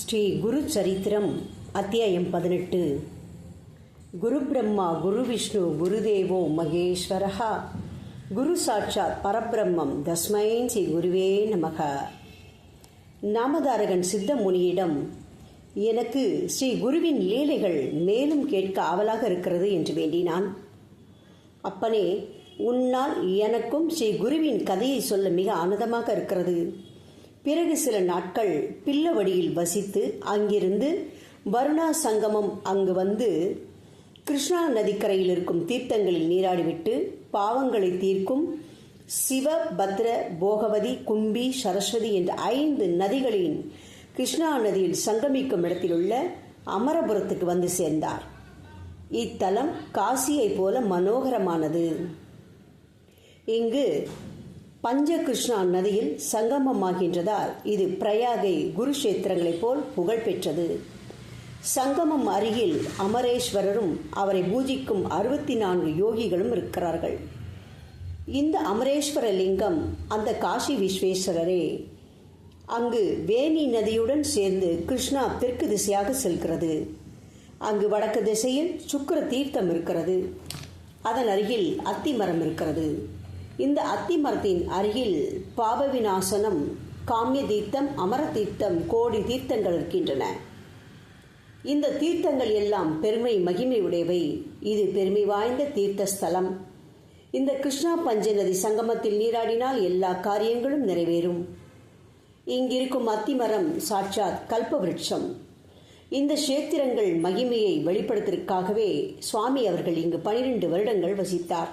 ஸ்ரீ குரு சரித்திரம் அத்தியாயம் 18. குரு பிரம்மா குரு விஷ்ணு குருதேவோ மகேஸ்வரஹா குரு சாட்சாத் பரபிரம்மம் தஸ்மை ஸ்ரீ குருவே நமக. நாமதாரகன் சித்த முனியிடம், எனக்கு ஸ்ரீ குருவின் லீலைகள் மேலும் கேட்க ஆவலாக இருக்கிறது என்று வேண்டினான். அப்பனே, உன்னால் எனக்கும் ஸ்ரீ குருவின் கதையை சொல்ல மிக ஆனந்தமாக இருக்கிறது. பிறகு சில நாட்கள் பில்லவடியில் வசித்து அங்கிருந்து வருணா சங்கமம் அங்கு வந்து கிருஷ்ணா நதிக்கரையில் இருக்கும் தீர்த்தங்களில் நீராடிவிட்டு பாவங்களை தீர்க்கும் சிவ, பத்ர, போகவதி, கும்பி, சரஸ்வதி என்ற 5 நதிகளின் கிருஷ்ணா நதியில் சங்கமிக்கும் இடத்திலுள்ள அமரபுரத்துக்கு வந்து சேர்ந்தார். இத்தலம் காசியை போல மனோகரமானது. இங்கு பஞ்ச கிருஷ்ணா நதியில் சங்கமமாகின்றதால் இது பிரயாகை குருஷேத்திரங்களைப் போல் புகழ் பெற்றது. சங்கமம் அருகில் அமரேஸ்வரரும் அவரை பூஜிக்கும் 64 யோகிகளும் இருக்கிறார்கள். இந்த அமரேஸ்வர லிங்கம் அந்த காசி விஸ்வேஸ்வரரே. அங்கு வேணி நதியுடன் சேர்ந்து கிருஷ்ணா தெற்கு திசையாக செல்கிறது. அங்கு வடக்கு திசையில் சுக்கிர தீர்த்தம் இருக்கிறது. அதன் அருகில் அத்தி மரம் இருக்கிறது. இந்த அத்தி மரத்தின் அருகில் பாப விநாசனம், காமிய தீர்த்தம், அமர தீர்த்தம், கோடி தீர்த்தங்கள் இருக்கின்றன. இந்த தீர்த்தங்கள் எல்லாம் பெருமை மகிமை உடையவை. இது பெருமை வாய்ந்த தீர்த்த ஸ்தலம். இந்த கிருஷ்ணா பஞ்சநதி சங்கமத்தில் நீராடினால் எல்லா காரியங்களும் நிறைவேறும். இங்கிருக்கும் அத்திமரம் சாட்சாத் கல்ப விருட்சம். இந்த கஷேத்திரங்கள் மகிமையை வெளிப்படுத்துவதற்காகவே சுவாமி அவர்கள் இங்கு 12 வருடங்கள் வசித்தார்.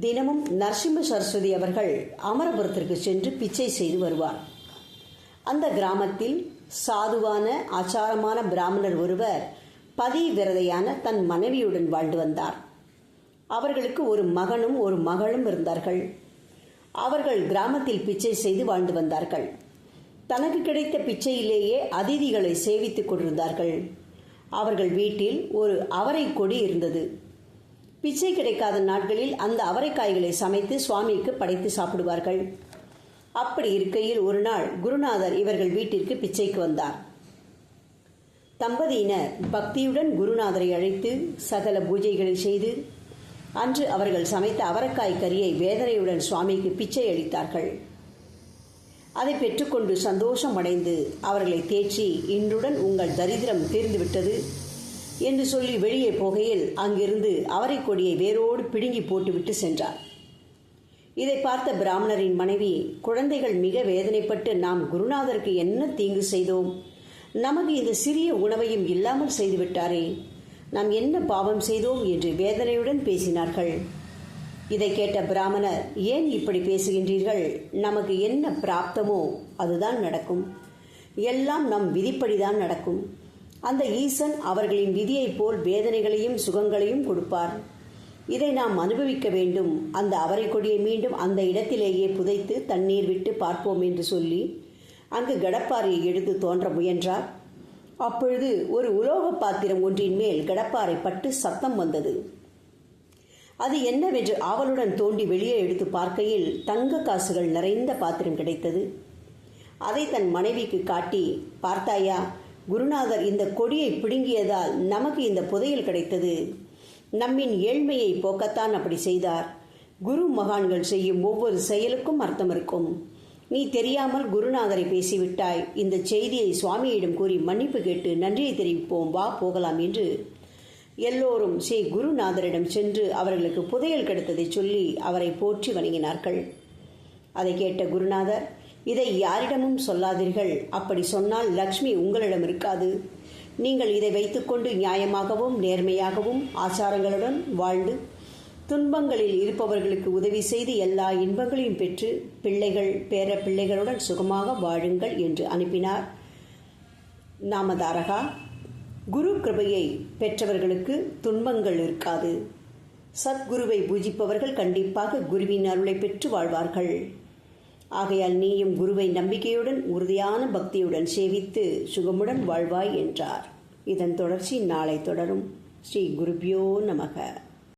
தினமும் நரசிம்ம சரஸ்வதி அவர்கள் அமரபுரத்திற்கு சென்று பிச்சை செய்து வருவார். அந்த கிராமத்தில் சாதுவான ஆச்சாரமான பிராமணர் ஒருவர் பதிவிரதையான தன் மனைவியுடன் வாழ்ந்து வந்தார். அவர்களுக்கு ஒரு மகனும் ஒரு மகளும் இருந்தார்கள். அவர்கள் கிராமத்தில் பிச்சை செய்து வாழ்ந்து வந்தார்கள். தனக்கு கிடைத்த பிச்சையிலேயே அதிதிகளை சேவித்துக் கொண்டிருந்தார்கள். அவர்கள் வீட்டில் ஒரு அவரை கொடி இருந்தது. பிச்சை கிடைக்காத நாட்களில் அந்த அவரைக்காய்களை சமைத்து சுவாமிக்கு படைத்து சாப்பிடுவார்கள். அப்படி இருக்கையில் ஒரு நாள் குருநாதர் இவர்கள் வீட்டிற்கு பிச்சைக்கு வந்தார். தம்பதியினர் பக்தியுடன் குருநாதரை அழைத்து சகல பூஜைகளை செய்து அன்று அவர்கள் சமைத்த அவரைக்காய் கறியை வேதனையுடன் சுவாமிக்கு பிச்சை அளித்தார்கள். அதை பெற்றுக்கொண்டு சந்தோஷம் அடைந்து அவர்களை தேற்றி, இன்றுடன் உங்கள் தரித்திரம் தீர்ந்துவிட்டது என்று சொல்லி வெளியே போகையில் அங்கிருந்து அவரை கொடியை வேரோடு பிடுங்கி போட்டுவிட்டு சென்றார். இதை பார்த்த பிராமணரின் மனைவி, குழந்தைகள் மிக வேதனைப்பட்டு, நாம் குருநாதருக்கு என்ன தீங்கு செய்தோம்? நமக்கு இந்த சிறிய உணவையும் இல்லாமல் செய்துவிட்டாரே, நாம் என்ன பாவம் செய்தோம் என்று வேதனையுடன் பேசினார்கள். இதை கேட்ட பிராமணர், ஏன் இப்படி பேசுகின்றீர்கள்? நமக்கு என்ன பிராப்தமோ அதுதான் நடக்கும். எல்லாம் நம் விதிப்படிதான் நடக்கும். அந்த ஈசன் அவர்களின் விதியைப் போல் வேதனைகளையும் சுகங்களையும் கொடுப்பார். இதை நாம் அனுபவிக்க வேண்டும். அந்த அவரை கொடியை மீண்டும் அந்த இடத்திலேயே புதைத்து தண்ணீர் விட்டு பார்ப்போம் என்று சொல்லி அங்கு கடப்பாறையை எடுத்து தோன்ற முயன்றார். அப்பொழுது ஒரு உலோக பாத்திரம் ஒன்றின் மேல் கடப்பாறை பட்டு சத்தம் வந்தது. அது என்னவென்று ஆவலுடன் தோண்டி வெளியே எடுத்து பார்க்கையில் தங்க காசுகள் நிறைந்த பாத்திரம் கிடைத்தது. அதை தன் மனைவிக்கு காட்டி, பார்த்தாயா, குருநாதர் இந்த கொடியை பிடுங்கியதால் நமக்கு இந்த புதையல் கிடைத்தது. நம்மின் ஏழ்மையை போக்கத்தான் அப்படி செய்தார். குரு மகான்கள் செய்யும் ஒவ்வொரு செயலுக்கும் அர்த்தம் இருக்கும். நீ தெரியாமல் குருநாதரை பேசிவிட்டாய். இந்த செய்தியை சுவாமியிடம் கூறி மன்னிப்பு கேட்டு நன்றியை தெரிவிப்போம், வா போகலாம் என்று எல்லோரும் ஸ்ரீ குருநாதரிடம் சென்று அவர்களுக்கு புதையல் கிடைத்ததை சொல்லி அவரை போற்றி வணங்கினார்கள். அதை கேட்ட குருநாதர், இதை யாரிடமும் சொல்லாதீர்கள். அப்படி சொன்னால் லக்ஷ்மி உங்களிடம் இருக்காது. நீங்கள் இதை வைத்துக்கொண்டு நியாயமாகவும் நேர்மையாகவும் ஆச்சாரங்களுடன் வாழ்ந்து துன்பங்களில் இருப்பவர்களுக்கு உதவி செய்து எல்லா இன்பங்களையும் பெற்று பிள்ளைகள் பேர பிள்ளைகளுடன் சுகமாக வாழுங்கள் என்று அனுப்பினார். நாமதாரகா, குரு கிருபையை பெற்றவர்களுக்கு துன்பங்கள் இருக்காது. சத்குருவை பூஜிப்பவர்கள் கண்டிப்பாக குருவின் அருளை பெற்று வாழ்வார்கள். ஆகையால் நீயும் குருவை நம்பிக்கையுடன் உறுதியான பக்தியுடன் சேவித்து சுகமுடன் வாழ்வாய் என்றார். இதன் தொடர்ச்சி நாளை தொடரும். ஸ்ரீ குருபியோ நமக.